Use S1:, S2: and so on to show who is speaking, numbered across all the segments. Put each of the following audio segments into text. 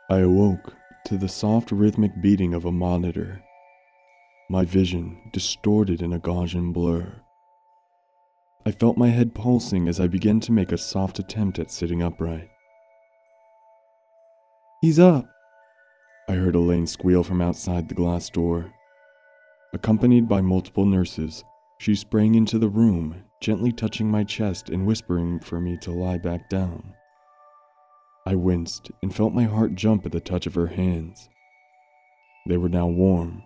S1: I awoke to the soft rhythmic beating of a monitor, my vision distorted in a Gaussian blur. I felt my head pulsing as I began to make a soft attempt at sitting upright. "He's up!" I heard Elaine squeal from outside the glass door. Accompanied by multiple nurses, she sprang into the room, gently touching my chest and whispering for me to lie back down. I winced and felt my heart jump at the touch of her hands. They were now warm,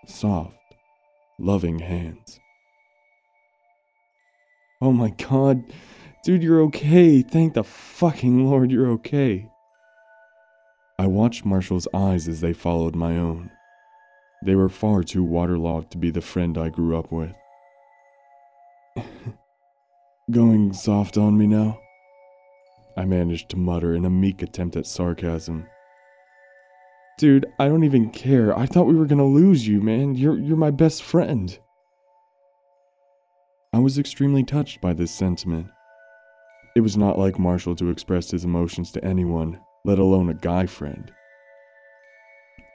S1: soft, loving hands. "Oh my God, dude, you're okay. Thank the fucking Lord you're okay." I watched Marshall's eyes as they followed my own. They were far too waterlogged to be the friend I grew up with. "Going soft on me now?" I managed to mutter in a meek attempt at sarcasm. "Dude, I don't even care. I thought we were gonna lose you, man. You're my best friend." I was extremely touched by this sentiment. It was not like Marshall to express his emotions to anyone, let alone a guy friend.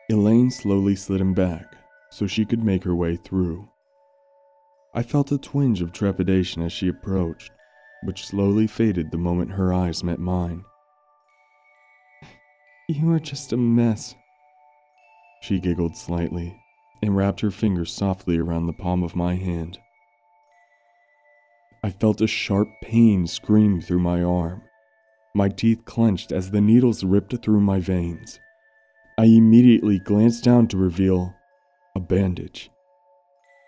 S1: Elaine slowly slid him back so she could make her way through. I felt a twinge of trepidation as she approached, which slowly faded the moment her eyes met mine. "You are just a mess." She giggled slightly and wrapped her fingers softly around the palm of my hand. I felt a sharp pain scream through my arm. My teeth clenched as the needles ripped through my veins. I immediately glanced down to reveal a bandage.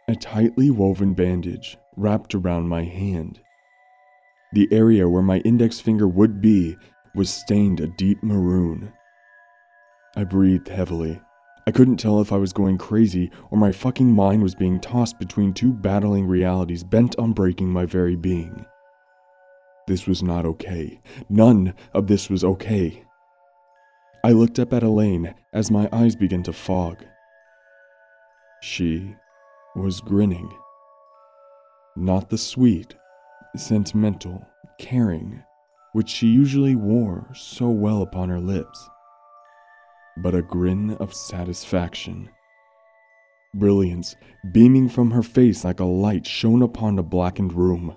S1: A tightly woven bandage wrapped around my hand. The area where my index finger would be was stained a deep maroon. I breathed heavily. I couldn't tell if I was going crazy or my fucking mind was being tossed between two battling realities bent on breaking my very being. This was not okay. None of this was okay. I looked up at Elaine as my eyes began to fog. She was grinning. Not the sweet, sentimental, caring, which she usually wore so well upon her lips, but a grin of satisfaction. Brilliance beaming from her face like a light shone upon a blackened room.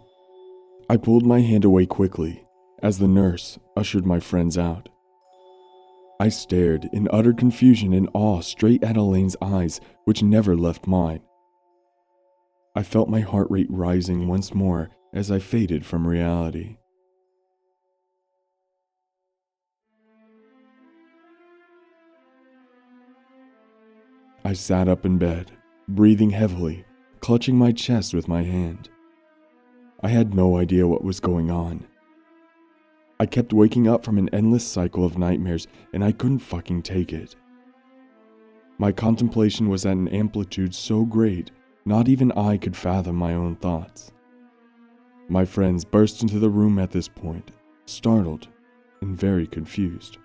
S1: I pulled my hand away quickly as the nurse ushered my friends out. I stared in utter confusion and awe straight at Elaine's eyes, which never left mine. I felt my heart rate rising once more as I faded from reality. I sat up in bed, breathing heavily, clutching my chest with my hand. I had no idea what was going on. I kept waking up from an endless cycle of nightmares, and I couldn't fucking take it. My contemplation was at an amplitude so great, not even I could fathom my own thoughts. My friends burst into the room at this point, startled and very confused.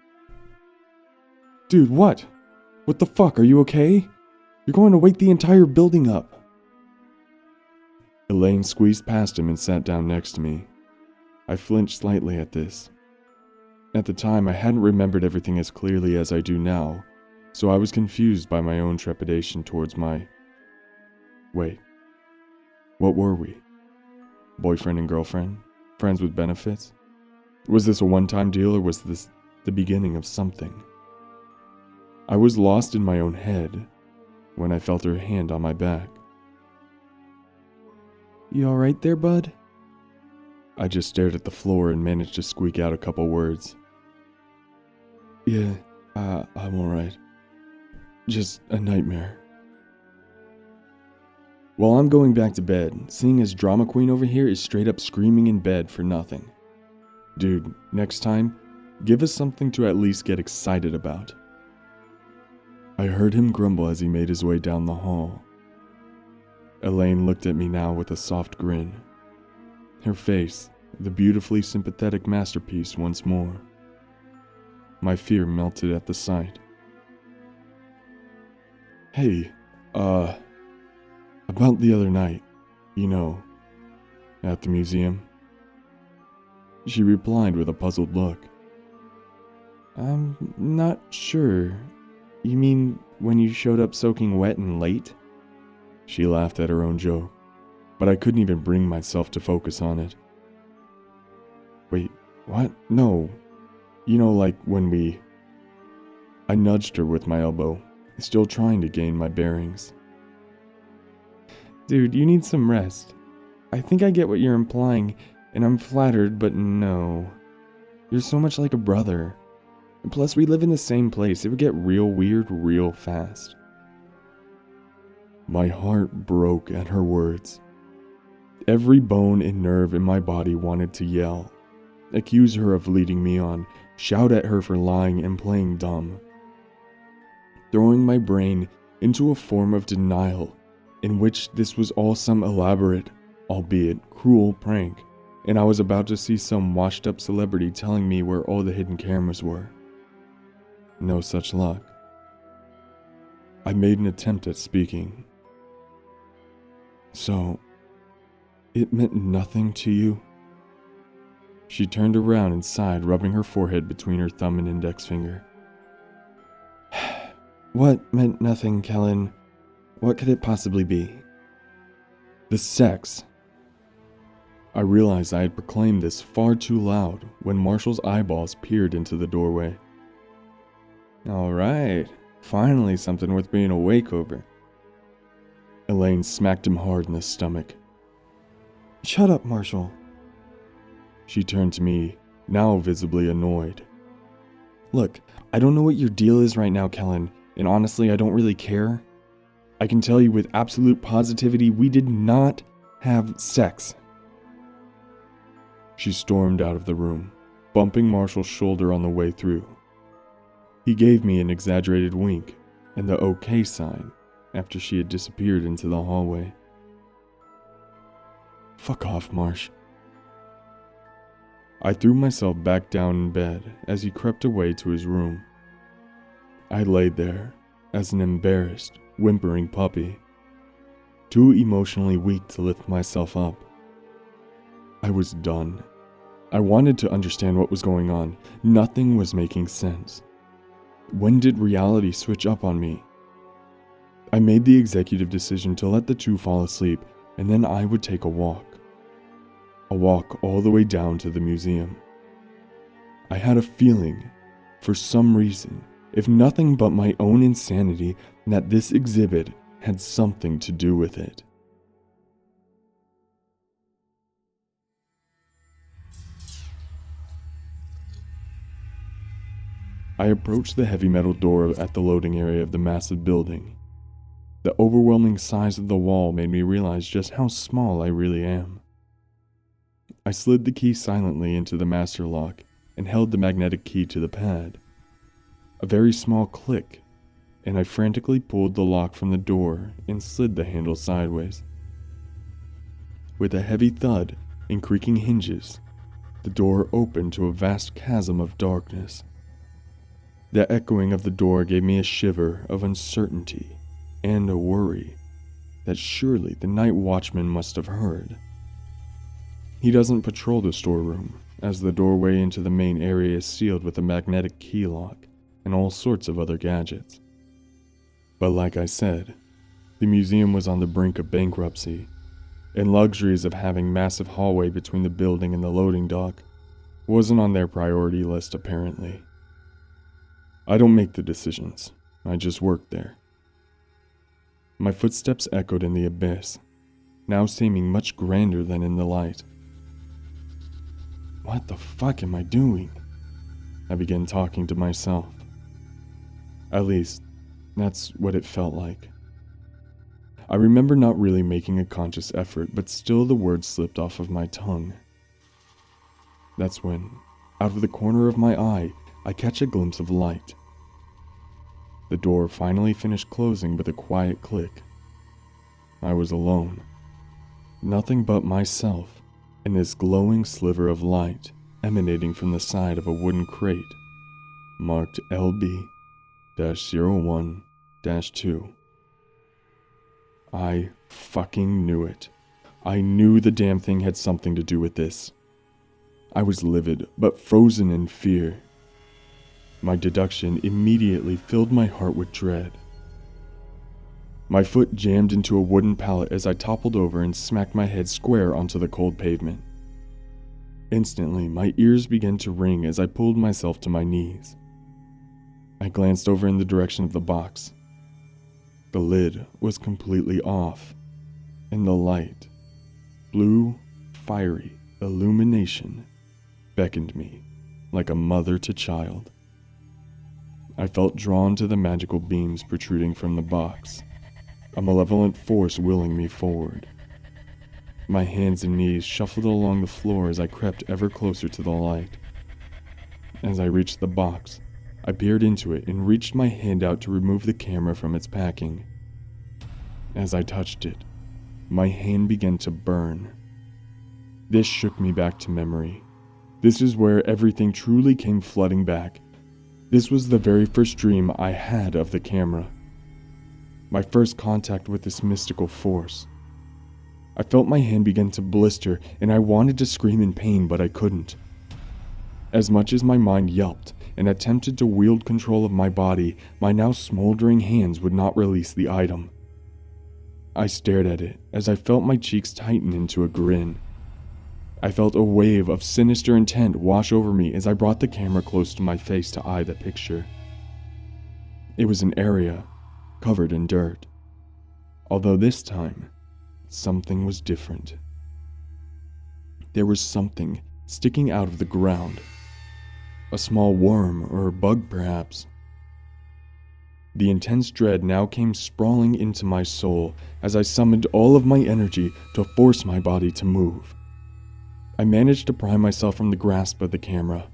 S1: "Dude, what? What the fuck, are you okay? You're going to wake the entire building up." Elaine squeezed past him and sat down next to me. I flinched slightly at this. At the time, I hadn't remembered everything as clearly as I do now, so I was confused by my own trepidation towards my... Wait, what were we? Boyfriend and girlfriend? Friends with benefits? Was this a one-time deal or was this the beginning of something? I was lost in my own head when I felt her hand on my back. "You alright there, bud?" I just stared at the floor and managed to squeak out a couple words. "Yeah, I'm alright. Just a nightmare." Well, I'm going back to bed, seeing as drama queen over here is straight up screaming in bed for nothing. Dude, next time, give us something to at least get excited about. I heard him grumble as he made his way down the hall. Elaine looked at me now with a soft grin. Her face, the beautifully sympathetic masterpiece once more. My fear melted at the sight. Hey, about the other night, at the museum. She replied with a puzzled look. I'm not sure. You mean when you showed up soaking wet and late? She laughed at her own joke, but I couldn't even bring myself to focus on it. Wait, what? No. Like when I nudged her with my elbow, still trying to gain my bearings. Dude, you need some rest. I think I get what you're implying, and I'm flattered, but no. You're so much like a brother. And plus, we live in the same place. It would get real weird real fast. My heart broke at her words. Every bone and nerve in my body wanted to yell, accuse her of leading me on, shout at her for lying and playing dumb. Throwing my brain into a form of denial in which this was all some elaborate, albeit cruel prank, and I was about to see some washed-up celebrity telling me where all the hidden cameras were. No such luck. I made an attempt at speaking. So, it meant nothing to you? She turned around and sighed, rubbing her forehead between her thumb and index finger. What meant nothing, Kellen? What could it possibly be? The sex. I realized I had proclaimed this far too loud when Marshall's eyeballs peered into the doorway. Alright, finally something worth being awake over. Elaine smacked him hard in the stomach. Shut up, Marshall. She turned to me, now visibly annoyed. Look, I don't know what your deal is right now, Kellen, and honestly, I don't really care. I can tell you with absolute positivity, we did not have sex. She stormed out of the room, bumping Marshall's shoulder on the way through. He gave me an exaggerated wink and the okay sign after she had disappeared into the hallway. Fuck off, Marsh. I threw myself back down in bed as he crept away to his room. I laid there as an embarrassed, whimpering puppy, too emotionally weak to lift myself up. I was done. I wanted to understand what was going on. Nothing was making sense. When did reality switch up on me? I made the executive decision to let the two fall asleep, and then I would take a walk. A walk all the way down to the museum. I had a feeling, for some reason, if nothing but my own insanity, that this exhibit had something to do with it. I approached the heavy metal door at the loading area of the massive building. The overwhelming size of the wall made me realize just how small I really am. I slid the key silently into the master lock and held the magnetic key to the pad. A very small click, and I frantically pulled the lock from the door and slid the handle sideways. With a heavy thud and creaking hinges, the door opened to a vast chasm of darkness. The echoing of the door gave me a shiver of uncertainty and a worry that surely the night watchman must have heard. He doesn't patrol the storeroom, as the doorway into the main area is sealed with a magnetic key lock and all sorts of other gadgets. But like I said, the museum was on the brink of bankruptcy, and luxuries of having massive hallway between the building and the loading dock wasn't on their priority list apparently. I don't make the decisions, I just work there. My footsteps echoed in the abyss, now seeming much grander than in the light. What the fuck am I doing? I began talking to myself. At least, that's what it felt like. I remember not really making a conscious effort, but still the words slipped off of my tongue. That's when, out of the corner of my eye, I catch a glimpse of light. The door finally finished closing with a quiet click. I was alone. Nothing but myself and this glowing sliver of light emanating from the side of a wooden crate marked LB-01-2. I fucking knew it. I knew the damn thing had something to do with this. I was livid, but frozen in fear. My deduction immediately filled my heart with dread. My foot jammed into a wooden pallet as I toppled over and smacked my head square onto the cold pavement. Instantly, my ears began to ring as I pulled myself to my knees. I glanced over in the direction of the box. The lid was completely off, and the light, blue, fiery illumination, beckoned me like a mother to child. I felt drawn to the magical beams protruding from the box, a malevolent force willing me forward. My hands and knees shuffled along the floor as I crept ever closer to the light. As I reached the box, I peered into it and reached my hand out to remove the camera from its packing. As I touched it, my hand began to burn. This shook me back to memory. This is where everything truly came flooding back. This was the very first dream I had of the camera. My first contact with this mystical force. I felt my hand begin to blister, and I wanted to scream in pain, but I couldn't. As much as my mind yelped and attempted to wield control of my body, my now smoldering hands would not release the item. I stared at it as I felt my cheeks tighten into a grin. I felt a wave of sinister intent wash over me as I brought the camera close to my face to eye the picture. It was an area covered in dirt, although this time, something was different. There was something sticking out of the ground. A small worm or bug, perhaps. The intense dread now came sprawling into my soul as I summoned all of my energy to force my body to move. I managed to pry myself from the grasp of the camera.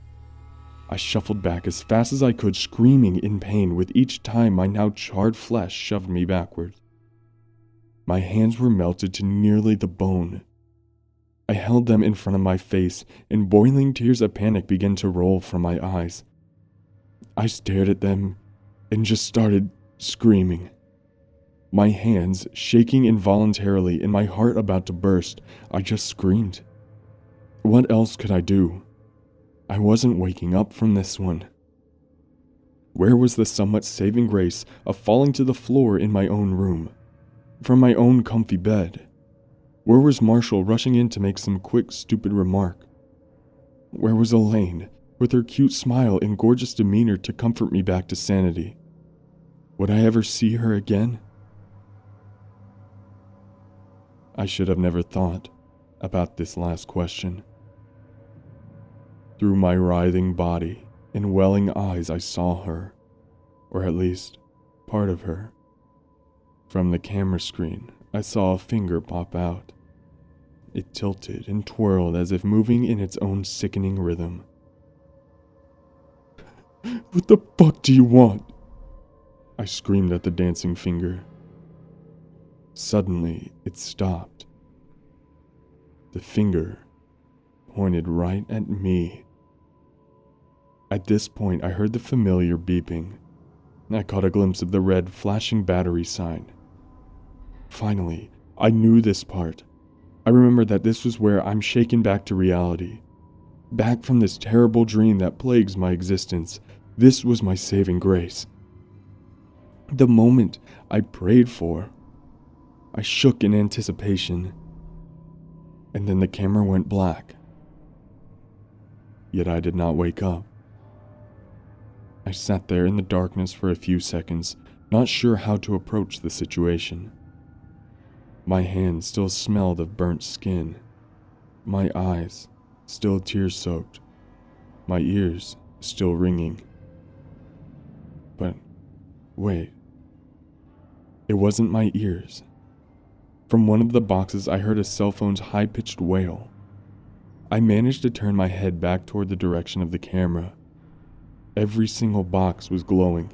S1: I shuffled back as fast as I could, screaming in pain with each time my now charred flesh shoved me backward. My hands were melted to nearly the bone. I held them in front of my face, and boiling tears of panic began to roll from my eyes. I stared at them and just started screaming. My hands shaking involuntarily and my heart about to burst, I just screamed. What else could I do? I wasn't waking up from this one. Where was the somewhat saving grace of falling to the floor in my own room, from my own comfy bed? Where was Marshall rushing in to make some quick, stupid remark? Where was Elaine, with her cute smile and gorgeous demeanor to comfort me back to sanity? Would I ever see her again? I should have never thought about this last question. Through my writhing body and welling eyes I saw her, or at least part of her. From the camera screen, I saw a finger pop out. It tilted and twirled as if moving in its own sickening rhythm. What the fuck do you want? I screamed at the dancing finger. Suddenly, it stopped. The finger pointed right at me. At this point, I heard the familiar beeping. I caught a glimpse of the red flashing battery sign. Finally, I knew this part. I remembered that this was where I'm shaken back to reality. Back from this terrible dream that plagues my existence. This was my saving grace. The moment I prayed for. I shook in anticipation. And then the camera went black. Yet I did not wake up. I sat there in the darkness for a few seconds, not sure how to approach the situation. My hands still smelled of burnt skin. My eyes still tear-soaked. My ears still ringing. But wait. It wasn't my ears. From one of the boxes, I heard a cell phone's high-pitched wail. I managed to turn my head back toward the direction of the camera. Every single box was glowing.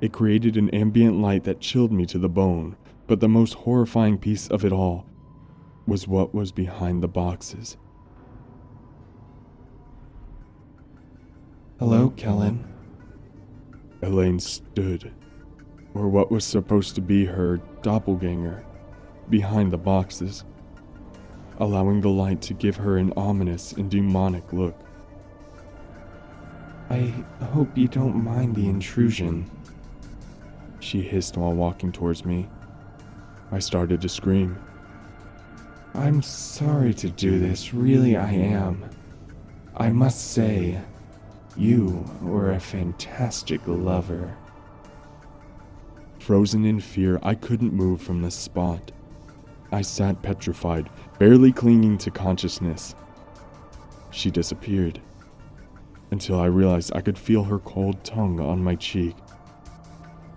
S1: It created an ambient light that chilled me to the bone, but the most horrifying piece of it all was what was behind the boxes.
S2: Hello, Kellen.
S1: Elaine stood, or what was supposed to be her doppelganger, behind the boxes, allowing the light to give her an ominous and demonic look.
S2: I hope you don't mind the intrusion,
S1: she hissed while walking towards me. I started to scream.
S2: I'm sorry to do this, really I am. I must say, you were a fantastic lover.
S1: Frozen in fear, I couldn't move from the spot. I sat petrified, barely clinging to consciousness. She disappeared, until I realized I could feel her cold tongue on my cheek.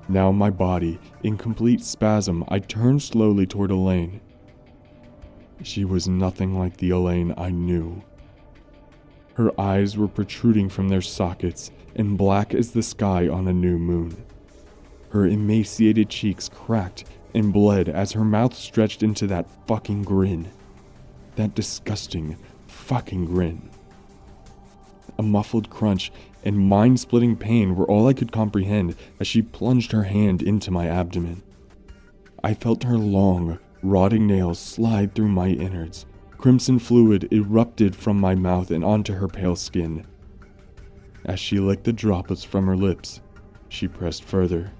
S1: Now my body, in complete spasm, I turned slowly toward Elaine. She was nothing like the Elaine I knew. Her eyes were protruding from their sockets and black as the sky on a new moon. Her emaciated cheeks cracked and bled as her mouth stretched into that fucking grin. That disgusting fucking grin. A muffled crunch and mind-splitting pain were all I could comprehend as she plunged her hand into my abdomen. I felt her long, rotting nails slide through my innards. Crimson fluid erupted from my mouth and onto her pale skin. As she licked the droplets from her lips, she pressed further,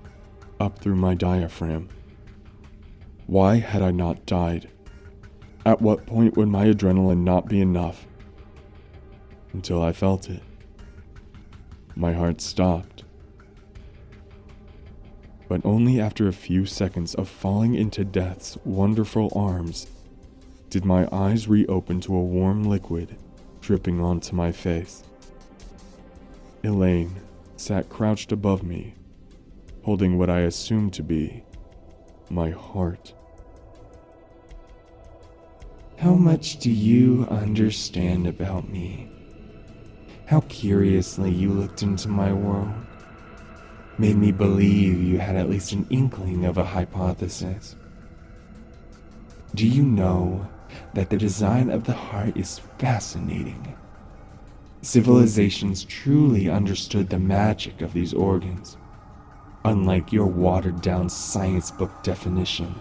S1: up through my diaphragm. Why had I not died? At what point would my adrenaline not be enough? Until I felt it. My heart stopped. But only after a few seconds of falling into death's wonderful arms did my eyes reopen to a warm liquid dripping onto my face. Elaine sat crouched above me, holding what I assumed to be my heart.
S2: How much do you understand about me? How curiously you looked into my world. Made me believe you had at least an inkling of a hypothesis. Do you know that the design of the heart is fascinating? Civilizations truly understood the magic of these organs, unlike your watered-down science book definition.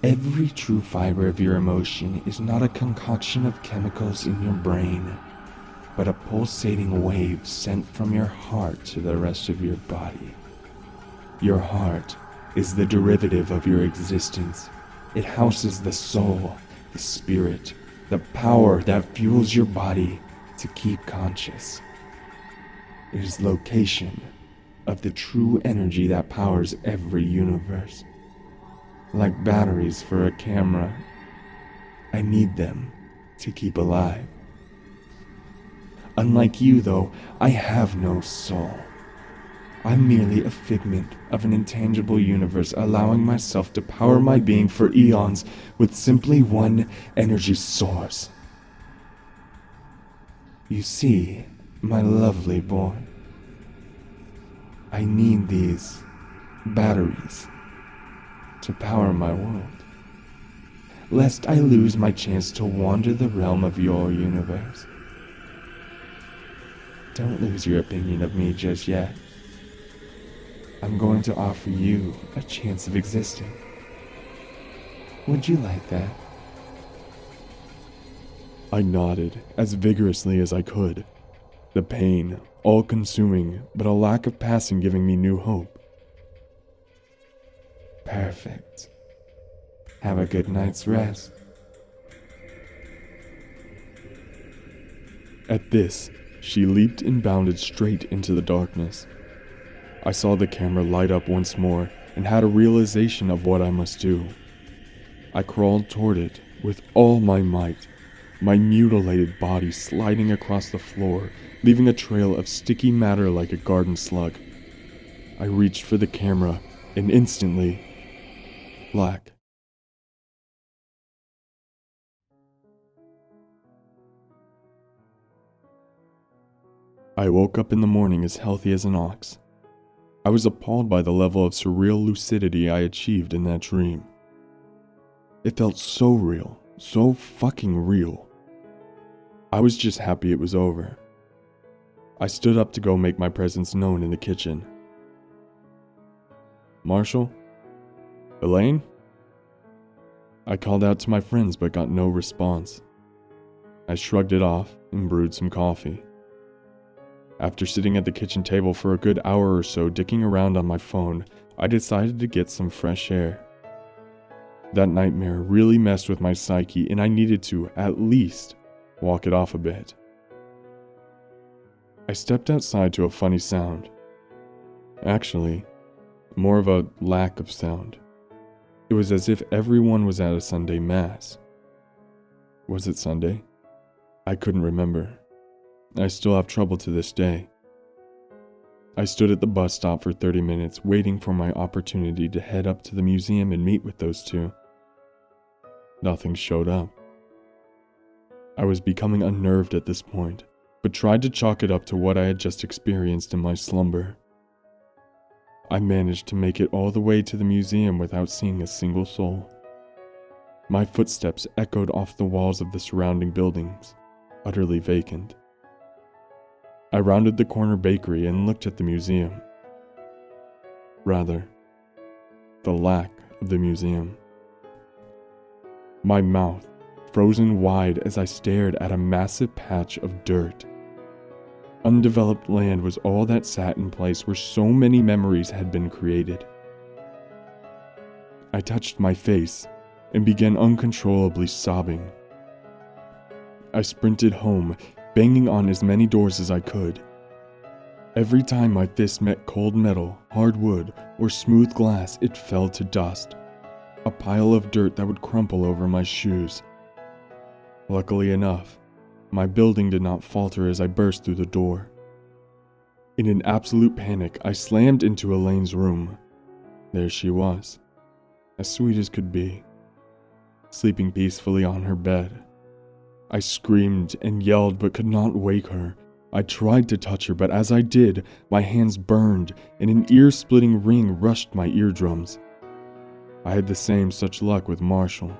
S2: Every true fiber of your emotion is not a concoction of chemicals in your brain, but a pulsating wave sent from your heart to the rest of your body. Your heart is the derivative of your existence. It houses the soul, the spirit, the power that fuels your body to keep conscious. It is the location of the true energy that powers every universe. Like batteries for a camera, I need them to keep alive. Unlike you, though, I have no soul. I'm merely a figment of an intangible universe, allowing myself to power my being for eons with simply one energy source. You see, my lovely boy, I need these batteries to power my world, lest I lose my chance to wander the realm of your universe. Don't lose your opinion of me just yet. I'm going to offer you a chance of existing. Would you like that?
S1: I nodded as vigorously as I could, the pain all-consuming, but a lack of passing giving me new hope.
S2: Perfect. Have a good night's rest.
S1: At this, she leaped and bounded straight into the darkness. I saw the camera light up once more and had a realization of what I must do. I crawled toward it with all my might, my mutilated body sliding across the floor, leaving a trail of sticky matter like a garden slug. I reached for the camera and instantly, black. I woke up in the morning as healthy as an ox. I was appalled by the level of surreal lucidity I achieved in that dream. It felt so real, so fucking real. I was just happy it was over. I stood up to go make my presence known in the kitchen. Marshall? Elaine? I called out to my friends but got no response. I shrugged it off and brewed some coffee. After sitting at the kitchen table for a good hour or so dicking around on my phone, I decided to get some fresh air. That nightmare really messed with my psyche and I needed to, at least, walk it off a bit. I stepped outside to a funny sound. Actually, more of a lack of sound. It was as if everyone was at a Sunday Mass. Was it Sunday? I couldn't remember. I still have trouble to this day. I stood at the bus stop for 30 minutes waiting for my opportunity to head up to the museum and meet with those two. Nothing showed up. I was becoming unnerved at this point, but tried to chalk it up to what I had just experienced in my slumber. I managed to make it all the way to the museum without seeing a single soul. My footsteps echoed off the walls of the surrounding buildings, utterly vacant. I rounded the corner bakery and looked at the museum. Rather, the lack of the museum. My mouth frozen wide as I stared at a massive patch of dirt. Undeveloped land was all that sat in place where so many memories had been created. I touched my face and began uncontrollably sobbing. I sprinted home, banging on as many doors as I could. Every time my fist met cold metal, hard wood, or smooth glass, it fell to dust, a pile of dirt that would crumple over my shoes. Luckily enough, my building did not falter as I burst through the door. In an absolute panic, I slammed into Elaine's room. There she was, as sweet as could be, sleeping peacefully on her bed. I screamed and yelled but could not wake her. I tried to touch her, but as I did, my hands burned and an ear-splitting ring rushed my eardrums. I had the same such luck with Marshall.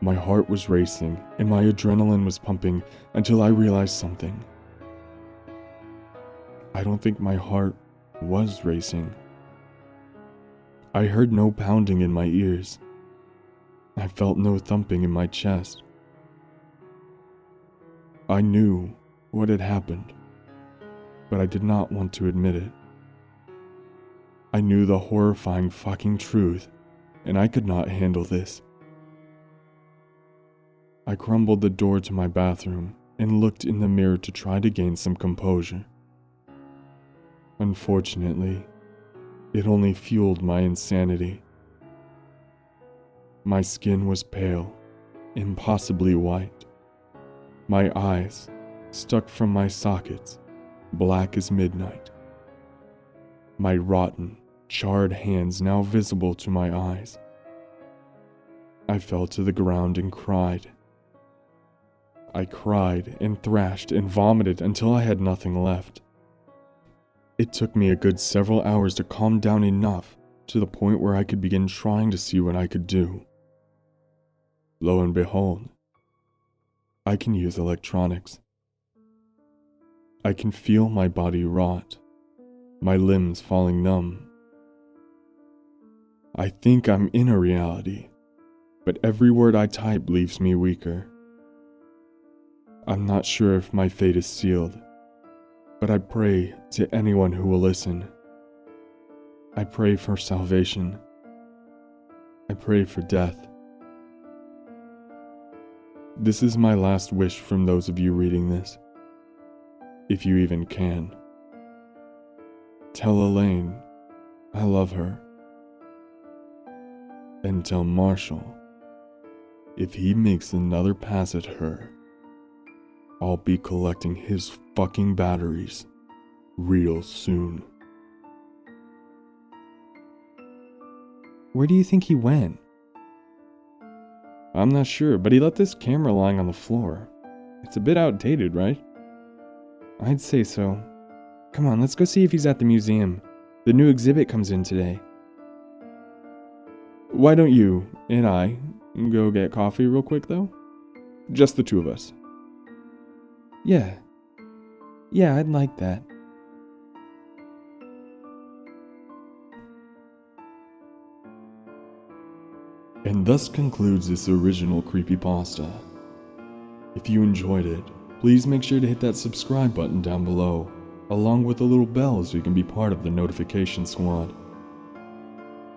S1: My heart was racing and my adrenaline was pumping until I realized something. I don't think my heart was racing. I heard no pounding in my ears. I felt no thumping in my chest. I knew what had happened, but I did not want to admit it. I knew the horrifying fucking truth, and I could not handle this. I crumbled the door to my bathroom and looked in the mirror to try to gain some composure. Unfortunately, it only fueled my insanity. My skin was pale, impossibly white. My eyes, stuck from my sockets, black as midnight. My rotten, charred hands now visible to my eyes. I fell to the ground and cried. I cried and thrashed and vomited until I had nothing left. It took me a good several hours to calm down enough to the point where I could begin trying to see what I could do. Lo and behold, I can use electronics. I can feel my body rot, my limbs falling numb. I think I'm in a reality, but every word I type leaves me weaker. I'm not sure if my fate is sealed, but I pray to anyone who will listen. I pray for salvation. I pray for death. This is my last wish from those of you reading this, if you even can. Tell Elaine I love her. And tell Marshall if he makes another pass at her, I'll be collecting his fucking batteries real soon.
S2: Where do you think he went?
S1: I'm not sure, but he left this camera lying on the floor. It's a bit outdated, right?
S2: I'd say so. Come on, let's go see if he's at the museum. The new exhibit comes in today.
S1: Why don't you and I go get coffee real quick, though? Just the two of us.
S2: Yeah, I'd like that.
S1: And thus concludes this original creepypasta. If you enjoyed it, please make sure to hit that subscribe button down below, along with the little bell so you can be part of the notification squad.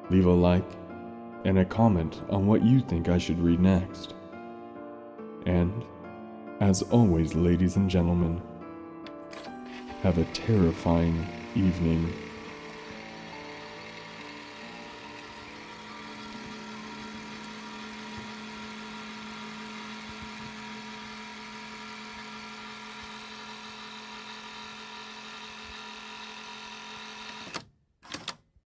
S1: Leave a like and a comment on what you think I should read next. And, as always, ladies and gentlemen, have a terrifying evening.